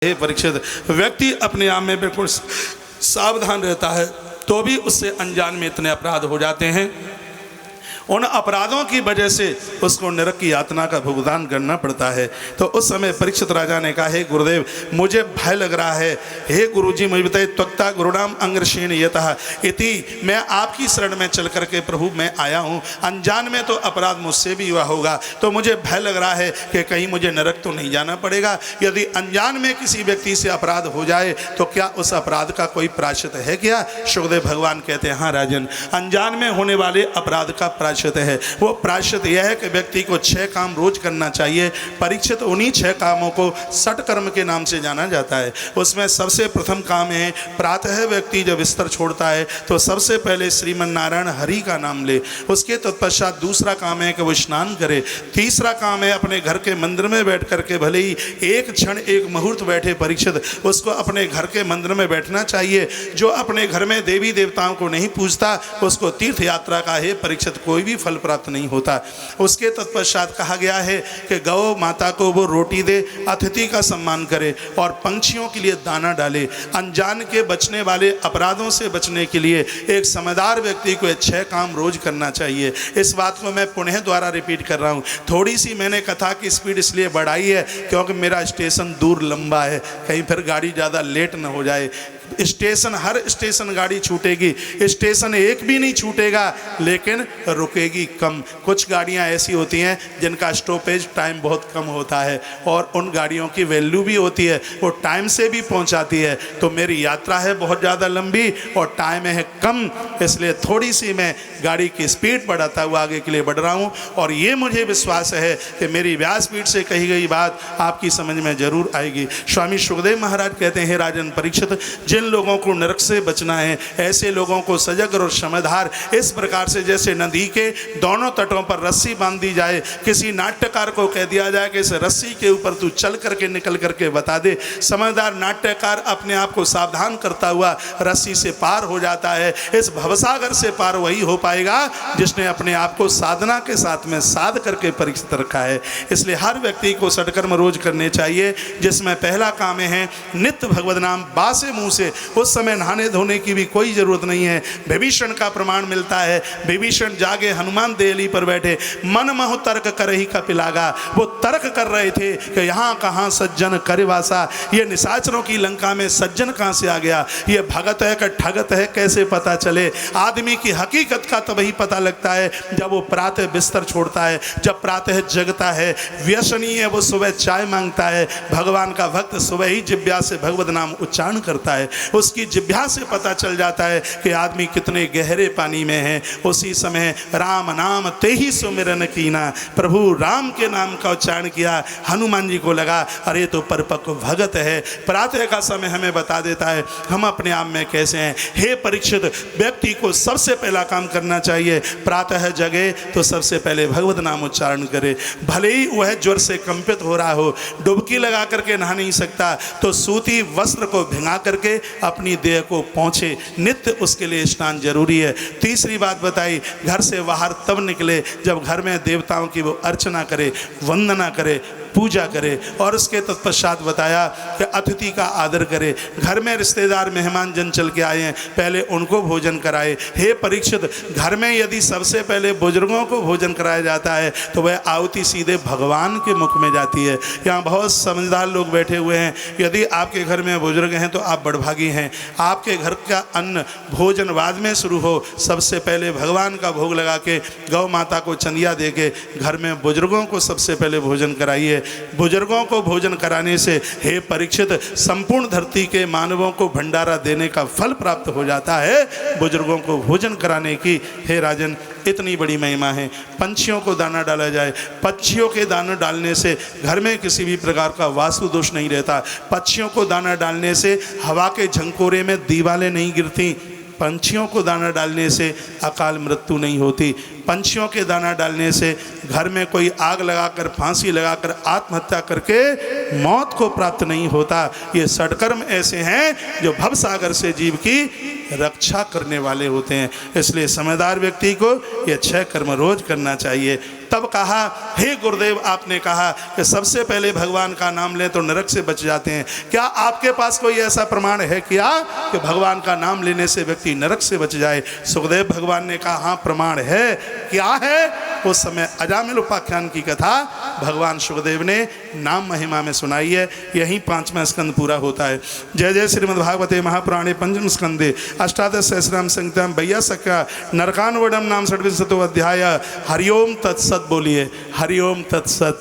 हे परीक्षित, व्यक्ति अपने आप में बिल्कुल सावधान रहता है तो भी उससे अनजान में इतने अपराध हो जाते हैं। उन अपराधों की वजह से उसको नरक की यातना का भुगतान करना पड़ता है। तो उस समय परीक्षित राजा ने कहा, हे गुरुदेव, मुझे भय लग रहा है। हे गुरुजी, मुझे बताइए, त्वक्ता गुरुणाम अंग्रशीण यतः इति, मैं आपकी शरण में चल करके प्रभु मैं आया हूँ। अनजान में तो अपराध मुझसे भी हुआ होगा, तो मुझे भय लग रहा है कि कहीं मुझे नरक तो नहीं जाना पड़ेगा। यदि अनजान में किसी व्यक्ति से अपराध हो जाए तो क्या उस अपराध का कोई प्रायश्चित है क्या? सुखदेव भगवान कहते हैं, हाँ राजन, अनजान में होने वाले अपराध का प्रायश्चित है। वो प्रायश्चित यह है कि व्यक्ति को 6 काम रोज करना चाहिए। परीक्षित उन्हीं 6 कामों को षटकर्म के नाम से जाना जाता है। उसमें सबसे प्रथम काम है, प्रातः व्यक्ति जब बिस्तर छोड़ता है तो सबसे पहले श्रीमन नारायण हरि का नाम ले। उसके तत्पश्चात दूसरा काम है कि वो स्नान करे। तीसरा काम है, अपने घर के मंदिर में बैठ करके भले ही एक क्षण एक मुहूर्त बैठे परीक्षित, उसको अपने घर के मंदिर में बैठना चाहिए। जो अपने घर में देवी देवताओं को नहीं पूजता उसको तीर्थ यात्रा का है परीक्षित कोई भी फल प्राप्त नहीं होता। उसके तत्पश्चात कहा गया है कि गौ माता को वो रोटी दे, अतिथि का सम्मान करे और पंछियों के लिए दाना डाले। अनजान के बचने वाले अपराधों से बचने के लिए एक समझदार व्यक्ति को 6 काम रोज करना चाहिए। इस बात को मैं पुनः द्वारा रिपीट कर रहा हूँ। थोड़ी सी मैंने कथा की स्पीड इसलिए बढ़ाई है क्योंकि मेरा स्टेशन दूर लंबा है, कहीं फिर गाड़ी ज़्यादा लेट न हो जाए। स्टेशन, हर स्टेशन गाड़ी छूटेगी, स्टेशन एक भी नहीं छूटेगा लेकिन रुकेगी कम। कुछ गाड़ियां ऐसी होती हैं जिनका स्टॉपेज टाइम बहुत कम होता है और उन गाड़ियों की वैल्यू भी होती है, वो टाइम से भी पहुंचाती है। तो मेरी यात्रा है बहुत ज़्यादा लंबी और टाइम है कम, इसलिए थोड़ी सी मैं गाड़ी की स्पीड बढ़ाता हुआ आगे के लिए बढ़ रहा हूँ। और ये मुझे विश्वास है कि मेरी व्यासपीठ से कही गई बात आपकी समझ में जरूर आएगी। स्वामी सुखदेव महाराज कहते हैं, राजन परीक्षित, जिन लोगों को नरक से बचना है ऐसे लोगों को सजग और समझदार इस प्रकार से, जैसे नदी के दोनों तटों पर रस्सी बांध दी जाए, किसी नाट्यकार को कह दिया जाए कि इस रस्सी के ऊपर तू चल करके निकल करके बता दे। समझदार नाट्यकार अपने आप को सावधान करता हुआ रस्सी से पार हो जाता है। इस भवसागर से पार वही हो पाएगा जिसने अपने आप को साधना के साथ में साध करके परीक्षित रखा है। इसलिए हर व्यक्ति को षटकर्म रोज करने चाहिए, जिसमें पहला काम है नित्य भगवत नाम बासे मुंह से। उस समय नहाने धोने की भी कोई जरूरत नहीं है। विभीषण का प्रमाण मिलता है, विभीषण जागे हनुमान देहली पर बैठे, मन महु तर्क करही कपिलागा। वो तर्क कर रहे थे कि यहाँ कहाँ सज्जन करिवासा, ये निशाचरों की लंका में सज्जन कहाँ से आ गया, ये भगत है कि ठगत है, कैसे पता चले। आदमी की हकीकत का तभी पता लगता है जब वो प्रातः बिस्तर छोड़ता है, जब प्रातः जगता है। व्यसनी है वो सुबह चाय मांगता है, भगवान का भक्त सुबह ही जिह्वा से भगवत नाम उच्चारण करता है। उसकी जिह्वा से पता चल जाता है कि आदमी कितने गहरे पानी में है। उसी समय राम नाम ते ही सुमिरन कीना, प्रभु राम के नाम का उच्चारण किया। हनुमान जी को लगा अरे तो परिपक्व भगत है। प्रातः का समय हमें बता देता है हम अपने आप में कैसे हैं। हे परीक्षित, व्यक्ति को सबसे पहला काम करना चाहिए, प्रातः जगे तो सबसे पहले भगवत नाम उच्चारण करे। भले ही वह ज्वर से कंपित हो रहा हो, डुबकी लगा करके नहा नहीं सकता तो सूती वस्त्र को भिंगा करके अपनी देह को पहुँचे। नित्य उसके लिए स्नान जरूरी है। तीसरी बात बताई, घर से बाहर तब निकले जब घर में देवताओं की वो अर्चना करे, वंदना करे, पूजा करे। और उसके तत्पश्चात बताया कि अतिथि का आदर करे। घर में रिश्तेदार मेहमान जन चल के आए हैं, पहले उनको भोजन कराए। हे परीक्षित, घर में यदि सबसे पहले बुजुर्गों को भोजन कराया जाता है तो वह आहुति सीधे भगवान के मुख में जाती है। यहाँ बहुत समझदार लोग बैठे हुए हैं, यदि आपके घर में बुजुर्ग हैं तो आप बड़भागी हैं। आपके घर का अन्न भोजन बाद में शुरू हो, सबसे पहले भगवान का भोग लगा के गौ माता को चंदिया दे के घर में बुजुर्गों को सबसे पहले भोजन कराइए। बुजुर्गों को भोजन कराने से हे परीक्षित, संपूर्ण धरती के मानवों को भंडारा देने का फल प्राप्त हो जाता है। बुजुर्गों को भोजन कराने की हे राजन इतनी बड़ी महिमा है। पंछियों को दाना डाला जाए, पक्षियों के दाना डालने से घर में किसी भी प्रकार का वास्तु दोष नहीं रहता। पक्षियों को दाना डालने से हवा के झंकोरे में दीवारें नहीं गिरती। पंछियों को दाना डालने से अकाल मृत्यु नहीं होती। पंछियों के दाना डालने से घर में कोई आग लगाकर, फांसी लगाकर आत्महत्या करके मौत को प्राप्त नहीं होता। ये षटकर्म ऐसे हैं जो भवसागर से जीव की रक्षा करने वाले होते हैं। इसलिए समझदार व्यक्ति को ये 6 कर्म रोज करना चाहिए। तब कहा, हे गुरुदेव, आपने कहा कि सबसे पहले भगवान का नाम लें तो नरक से बच जाते हैं। क्या आपके पास कोई ऐसा प्रमाण है क्या कि भगवान का नाम लेने से व्यक्ति नरक से बच जाए? सुखदेव भगवान ने कहा, हाँ प्रमाण है। क्या है? उस समय अजामिल उपाख्यान की कथा भगवान सुखदेव ने नाम महिमा में सुनाई है। यहीं 5वां स्कंद पूरा होता है। जय जय श्रीमद्भागवते महापुराणे पंचम स्कंदे अष्टादश सहस्राम संहिताम वैयासक्या नरकानुवर्णम नाम षड्विंशतो अध्याय। हरिओम तत्सत बोलिए, हरिओम तत्सत।